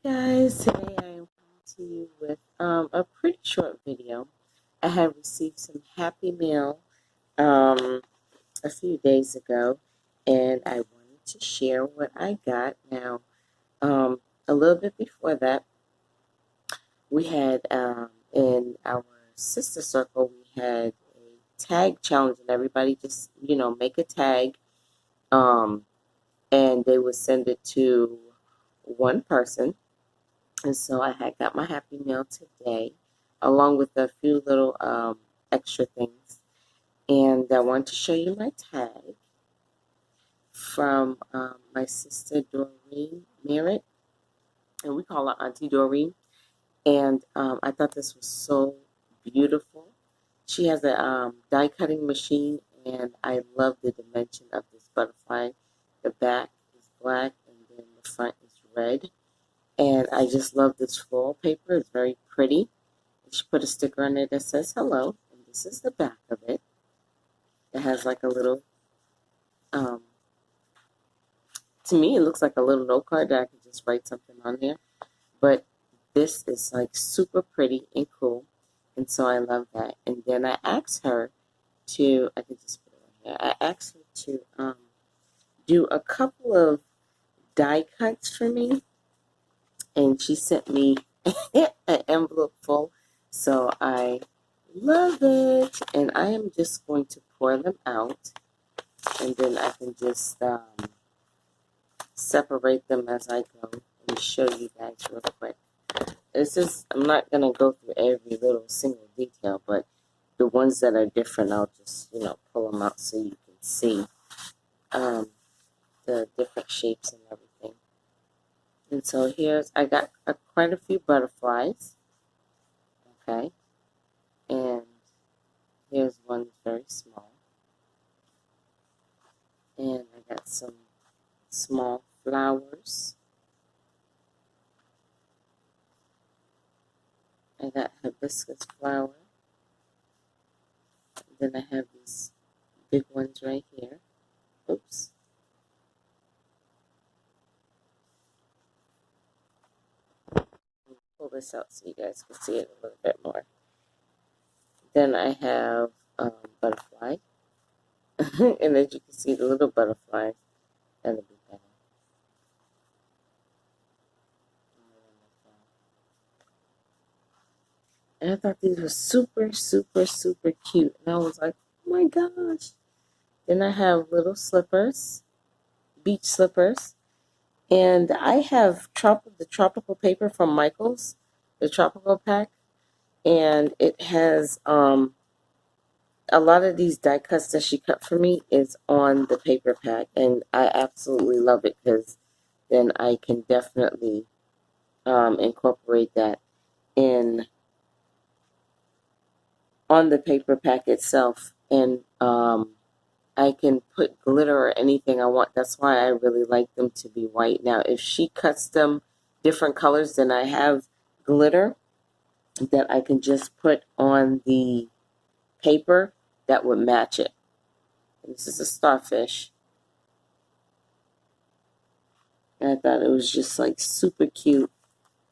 Guys, today I am coming to you with a pretty short video. I have received some Happy Mail um, a few days ago, and I wanted to share what I got. Now, a little bit before that, we had in our sister circle, we had a tag challenge, and everybody just, make a tag, um, and they would send it to one person. And so I had got my Happy Meal today, along with a few little extra things. And I want to show you my tag from my sister Doreen Merritt, and we call her Auntie Doreen. And I thought this was so beautiful. She has a die cutting machine, and I love the dimension of this butterfly. The back is black, and then the front is red. And I just love this floral paper. It's very pretty. She put a sticker on it that says hello, and this is the back of it. It has like a little, um, to me, it looks like a little note card that I can just write something on there. But this is like super pretty and cool, and so I love that. And then I asked her to, I can just put it right here. I asked her to do a couple of die cuts for me, and she sent me an envelope full. So I love it, and I am just going to pour them out, and then I can just separate them as I go and show you guys real quick. I'm not going to go through every little single detail, but the ones that are different, I'll just, pull them out so you can see the different shapes and everything. And so I got quite a few butterflies, okay, and here's one very small. And I got some small flowers. I got hibiscus flower. And then I have these big ones right here. Oops. Pull this out so you guys can see it a little bit more. Then I have butterfly. And as you can see, the little butterflies. That'll be better. And I thought these were super, super, super cute. And I was like, oh my gosh. Then I have little slippers, beach slippers. And I have the tropical paper from Michaels, the tropical pack. And it has a lot of these die cuts that she cut for me is on the paper pack. And I absolutely love it because then I can definitely incorporate that in on the paper pack itself, and I can put glitter or anything I want. That's why I really like them to be white. Now, if she cuts them different colors, then I have glitter that I can just put on the paper that would match it. And this is a starfish. And I thought it was just like super cute.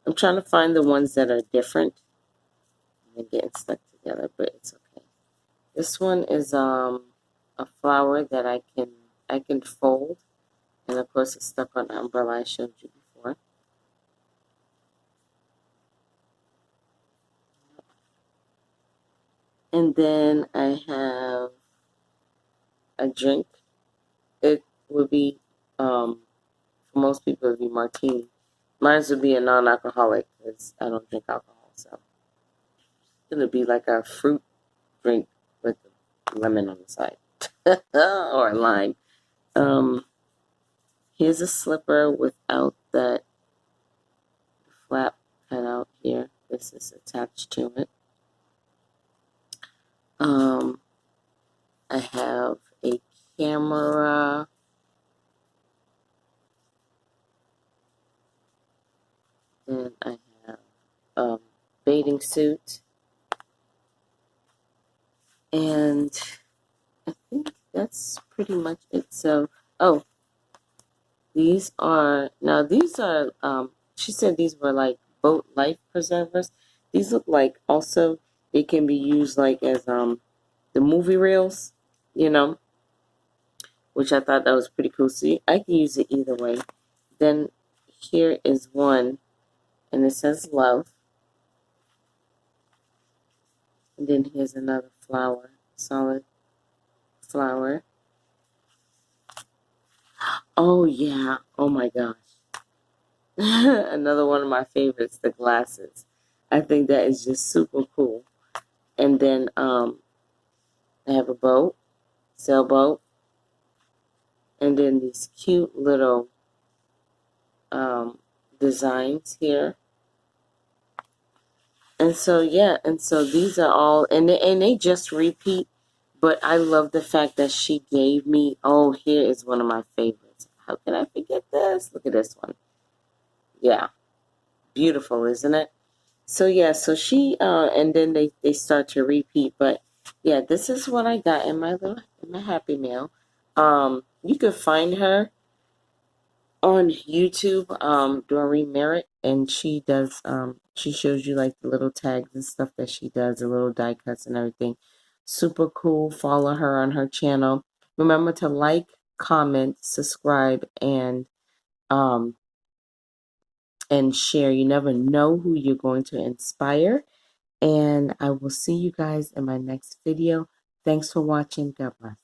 I'm trying to find the ones that are different. They're getting stuck together, but it's okay. This one is a flower that I can fold, and of course it's stuck on the umbrella I showed you before. And then I have a drink. It would be for most people it would be martini. Mine would be a non-alcoholic because I don't drink alcohol, so it'll be like a fruit drink with lemon on the side or a lime. Here's a slipper without that flap cut out here. This is attached to it. I have a camera. And I have a bathing suit. And I think that's pretty much it. So, these are she said these were like boat life preservers. These look like also they can be used like as the movie reels, you know, which I thought that was pretty cool. See, I can use it either way. Then here is one, and it says love. And then here's another flower, solid flower. Oh yeah, oh my gosh. Another one of my favorites, the glasses. I think that is just super cool. And then I have a boat, sailboat, and then these cute little designs here. And so yeah, and so these are all, and they just repeat. But I love the fact that she gave me. Oh, here is one of my favorites. How can I forget this? Look at this one. Yeah, beautiful, isn't it? So yeah, so she and then they start to repeat. But yeah, this is what I got in my Happy Mail. You can find her on YouTube, Doreen Merritt, and she does she shows you like the little tags and stuff that she does, the little die cuts and everything. Super cool. Follow her on her channel. Remember to like, comment, subscribe, um and share. You never know who you're going to inspire. And I will see you guys in my next video. Thanks for watching. God bless.